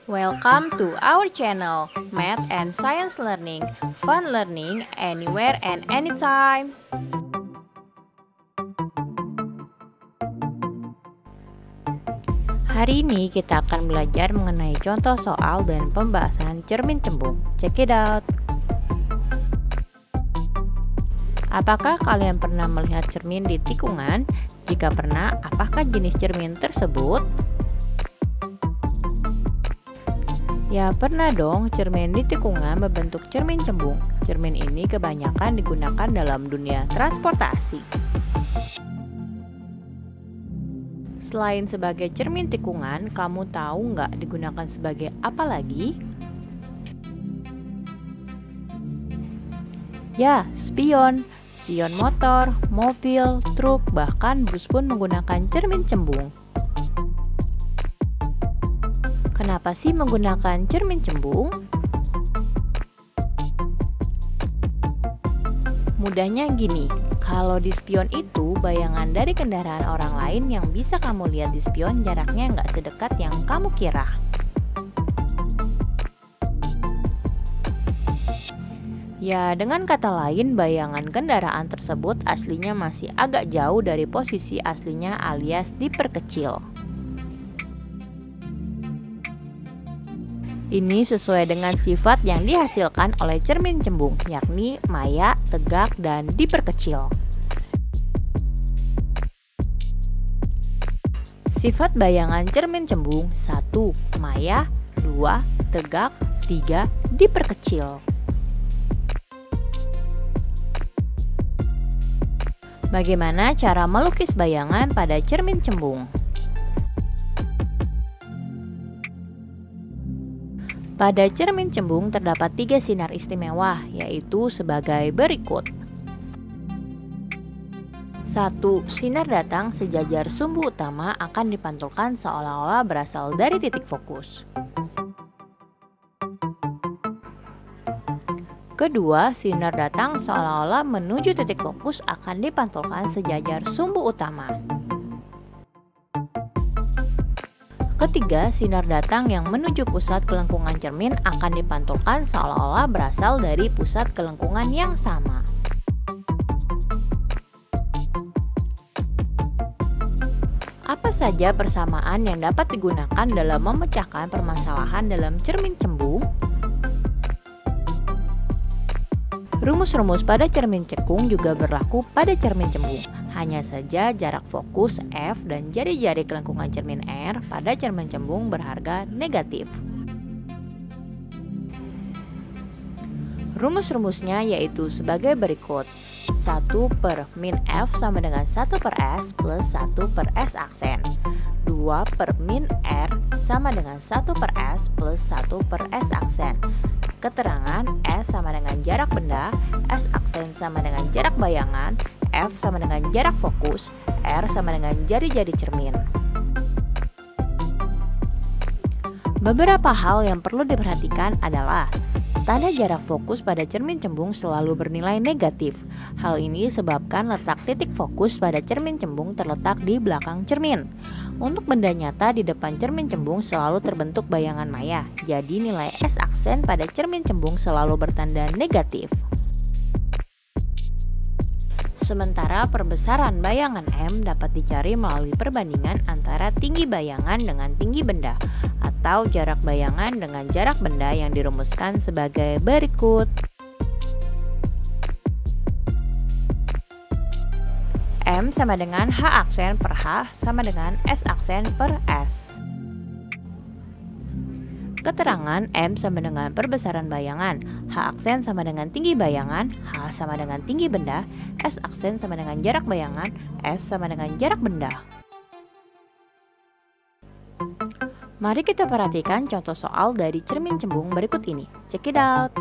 Welcome to our channel, Math and Science Learning, fun learning anywhere and anytime. Hari ini kita akan belajar mengenai contoh soal dan pembahasan cermin cembung. Check it out. Apakah kalian pernah melihat cermin di tikungan? Jika pernah, apakah jenis cermin tersebut? Ya pernah dong, cermin di tikungan berbentuk cermin cembung. Cermin ini kebanyakan digunakan dalam dunia transportasi. Selain sebagai cermin tikungan, kamu tahu nggak digunakan sebagai apa lagi? Ya, spion. Spion motor, mobil, truk, bahkan bus pun menggunakan cermin cembung. Kenapa sih menggunakan cermin cembung? Mudahnya gini, kalau di spion itu bayangan dari kendaraan orang lain yang bisa kamu lihat di spion jaraknya nggak sedekat yang kamu kira. Ya, dengan kata lain, bayangan kendaraan tersebut aslinya masih agak jauh dari posisi aslinya alias diperkecil. Ini sesuai dengan sifat yang dihasilkan oleh cermin cembung, yakni maya, tegak, dan diperkecil. Sifat bayangan cermin cembung: 1. Maya, 2. Tegak, 3. Diperkecil. Bagaimana cara melukis bayangan pada cermin cembung? Pada cermin cembung terdapat 3 sinar istimewa, yaitu sebagai berikut. 1. Sinar datang sejajar sumbu utama akan dipantulkan seolah-olah berasal dari titik fokus. Kedua, sinar datang seolah-olah menuju titik fokus akan dipantulkan sejajar sumbu utama. Ketiga, sinar datang yang menuju pusat kelengkungan cermin akan dipantulkan seolah-olah berasal dari pusat kelengkungan yang sama. Apa saja persamaan yang dapat digunakan dalam memecahkan permasalahan dalam cermin cembung? Rumus-rumus pada cermin cekung juga berlaku pada cermin cembung. Hanya saja jarak fokus F dan jari-jari kelengkungan cermin R pada cermin cembung berharga negatif. Rumus-rumusnya yaitu sebagai berikut. 1 per min F sama dengan 1 per S plus 1 per S aksen. 2 per min R sama dengan 1 per S plus 1 per S aksen. Keterangan S sama dengan jarak benda, S aksen sama dengan jarak bayangan, F sama dengan jarak fokus, R sama dengan jari-jari cermin. Beberapa hal yang perlu diperhatikan adalah tanda jarak fokus pada cermin cembung selalu bernilai negatif. Hal ini disebabkan letak titik fokus pada cermin cembung terletak di belakang cermin. Untuk benda nyata di depan cermin cembung selalu terbentuk bayangan maya. Jadi nilai S aksen pada cermin cembung selalu bertanda negatif. Sementara perbesaran bayangan M dapat dicari melalui perbandingan antara tinggi bayangan dengan tinggi benda atau jarak bayangan dengan jarak benda yang dirumuskan sebagai berikut. M sama dengan H aksen per H sama dengan S aksen per S. Keterangan M sama dengan perbesaran bayangan, H aksen sama dengan tinggi bayangan, H sama dengan tinggi benda, S aksen sama dengan jarak bayangan, S sama dengan jarak benda. Mari kita perhatikan contoh soal dari cermin cembung berikut ini. Check it out.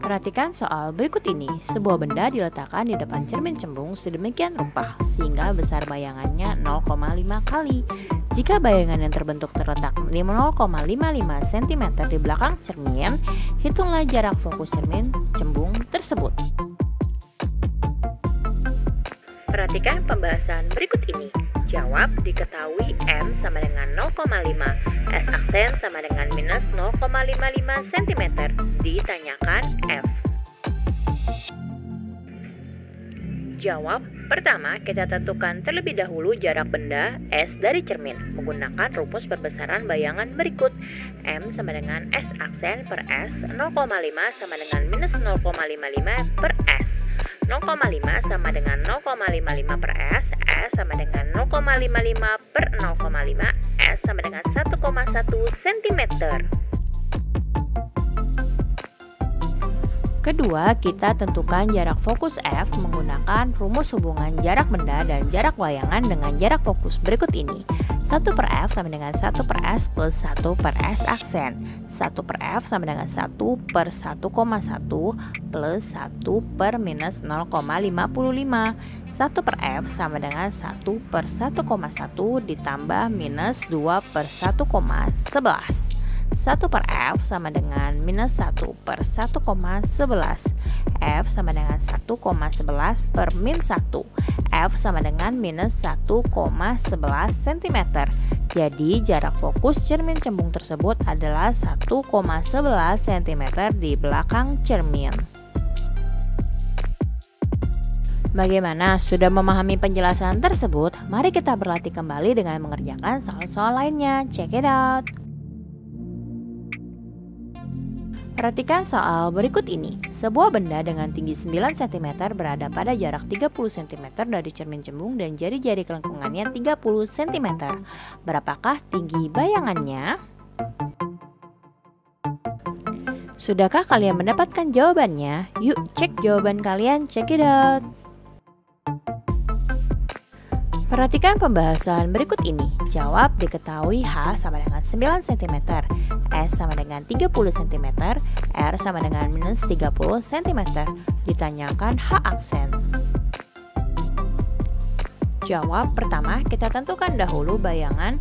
Perhatikan soal berikut ini. Sebuah benda diletakkan di depan cermin cembung sedemikian rupa sehingga besar bayangannya 0,5 kali. Jika bayangan yang terbentuk terletak 0,55 cm di belakang cermin, hitunglah jarak fokus cermin cembung tersebut. Perhatikan pembahasan berikut ini. Jawab, diketahui M sama dengan 0,5, S aksen sama dengan minus 0,55 cm. Ditanyakan F. Jawab, pertama kita tentukan terlebih dahulu jarak benda S dari cermin menggunakan rumus perbesaran bayangan berikut. M sama dengan S aksen per S, 0,5 sama dengan minus 0,55 per S. 0,5 sama dengan 0,55 per S, S sama dengan 0,55 per 0,5, S sama dengan 1,1 cm. Kedua, kita tentukan jarak fokus F menggunakan rumus hubungan jarak benda dan jarak bayangan dengan jarak fokus berikut ini. 1 per F sama dengan 1 per S plus 1 per S aksen. 1 per F sama dengan 1 per 1,1 plus 1 per minus 0,55. 1 per F sama dengan 1 per 1,1 ditambah minus 2 per 1,11. 1 per F sama dengan minus 1 per 1,11. F sama dengan 1,11 per min 1. F sama dengan minus 1,11 cm. Jadi jarak fokus cermin cembung tersebut adalah 1,11 cm di belakang cermin. Bagaimana? Sudah memahami penjelasan tersebut? Mari kita berlatih kembali dengan mengerjakan soal-soal lainnya. Check it out! Perhatikan soal berikut ini. Sebuah benda dengan tinggi 9 cm berada pada jarak 30 cm dari cermin cembung dan jari-jari kelengkungannya 30 cm. Berapakah tinggi bayangannya? Sudahkah kalian mendapatkan jawabannya? Yuk cek jawaban kalian, check it out! Perhatikan pembahasan berikut ini. Jawab, diketahui H sama dengan 9 cm, S sama dengan 30 cm, R sama dengan minus 30 cm. Ditanyakan H aksen. Jawab, pertama kita tentukan dahulu bayangan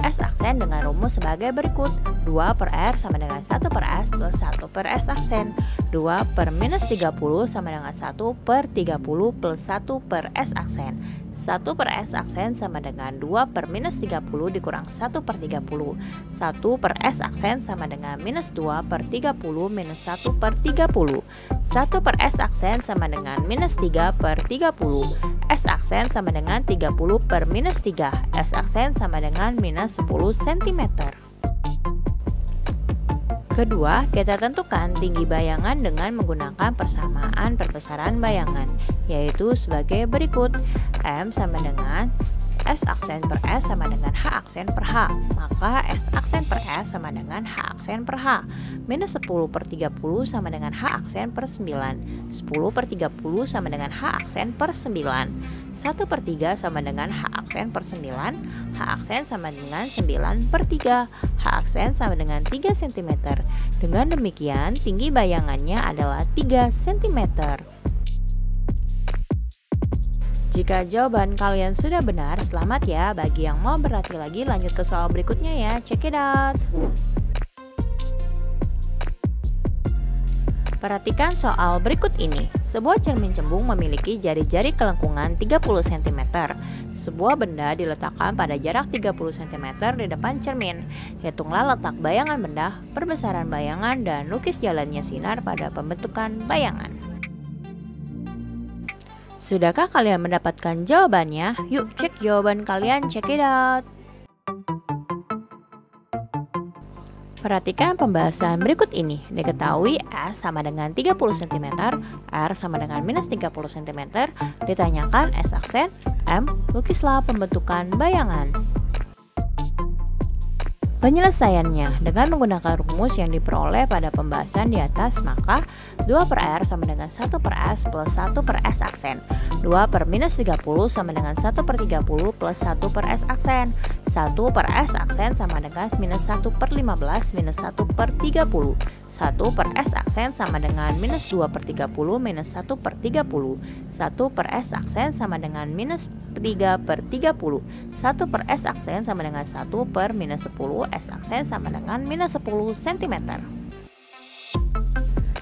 S aksen dengan rumus sebagai berikut. 2 per R sama dengan 1 per S plus 1 per S aksen. 2 per minus 30 sama dengan 1 per 30 plus 1 per S aksen. 1 per S aksen sama dengan 2 per minus 30 dikurang 1 per 30. 1 per S aksen sama dengan minus 2 per 30 minus 1 per 30. 1 per S aksen sama dengan minus 3 per 30. S aksen sama dengan 30 per minus 3. S aksen sama dengan minus 10 cm. Kedua, kita tentukan tinggi bayangan dengan menggunakan persamaan perbesaran bayangan, yaitu sebagai berikut. M sama dengan S aksen per S sama dengan H aksen per H. Maka S aksen per S sama dengan H aksen per H. Minus 10 per 30 sama dengan H aksen per 9. 10 per 30 sama dengan H aksen per 9. 1 per 3 sama dengan H aksen per 9. H aksen sama dengan 9 per 3. H aksen sama dengan 3 cm. Dengan demikian, tinggi bayangannya adalah 3 cm. Jika jawaban kalian sudah benar, selamat ya. Bagi yang mau berlatih lagi, lanjut ke soal berikutnya ya. Check it out! Perhatikan soal berikut ini. Sebuah cermin cembung memiliki jari-jari kelengkungan 30 cm. Sebuah benda diletakkan pada jarak 30 cm di depan cermin. Hitunglah letak bayangan benda, perbesaran bayangan, dan lukis jalannya sinar pada pembentukan bayangan. Sudahkah kalian mendapatkan jawabannya? Yuk cek jawaban kalian, check it out! Perhatikan pembahasan berikut ini. Diketahui S sama dengan 30 cm, R sama dengan minus 30 cm. Ditanyakan S aksen, M, lukislah pembentukan bayangan. Penyelesaiannya dengan menggunakan rumus yang diperoleh pada pembahasan di atas, maka 2 per R sama dengan 1 per S plus 1 per S aksen. 2 per minus 30 sama dengan 1 per 30 plus 1 per S aksen. 1 per S aksen sama dengan minus 1 per 15 minus 1 per 30. 1 per S aksen sama dengan minus 2 per 30 minus 1 per 30. 1 per S aksen sama dengan minus 3 per 30. 1 per S aksen sama dengan 1 per minus 10. S aksen sama dengan minus 10 cm.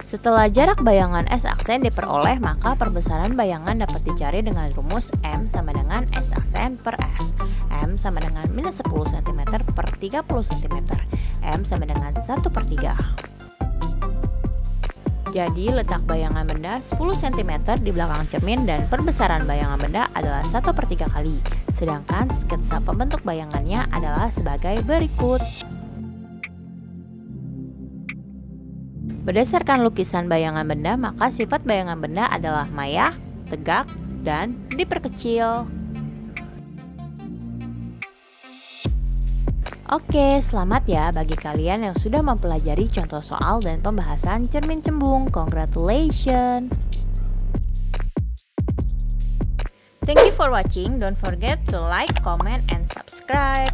Setelah jarak bayangan S aksen diperoleh, maka perbesaran bayangan dapat dicari dengan rumus M sama dengan S aksen per S. M sama dengan minus 10 cm per 30 cm. M sama dengan 1/3. Jadi letak bayangan benda 10 cm di belakang cermin dan perbesaran bayangan benda adalah 1/3 kali. Sedangkan sketsa pembentuk bayangannya adalah sebagai berikut. Berdasarkan lukisan bayangan benda, maka sifat bayangan benda adalah maya, tegak, dan diperkecil. Oke, selamat ya bagi kalian yang sudah mempelajari contoh soal dan pembahasan cermin cembung. Congratulations! Thank you for watching. Don't forget to like, comment, and subscribe.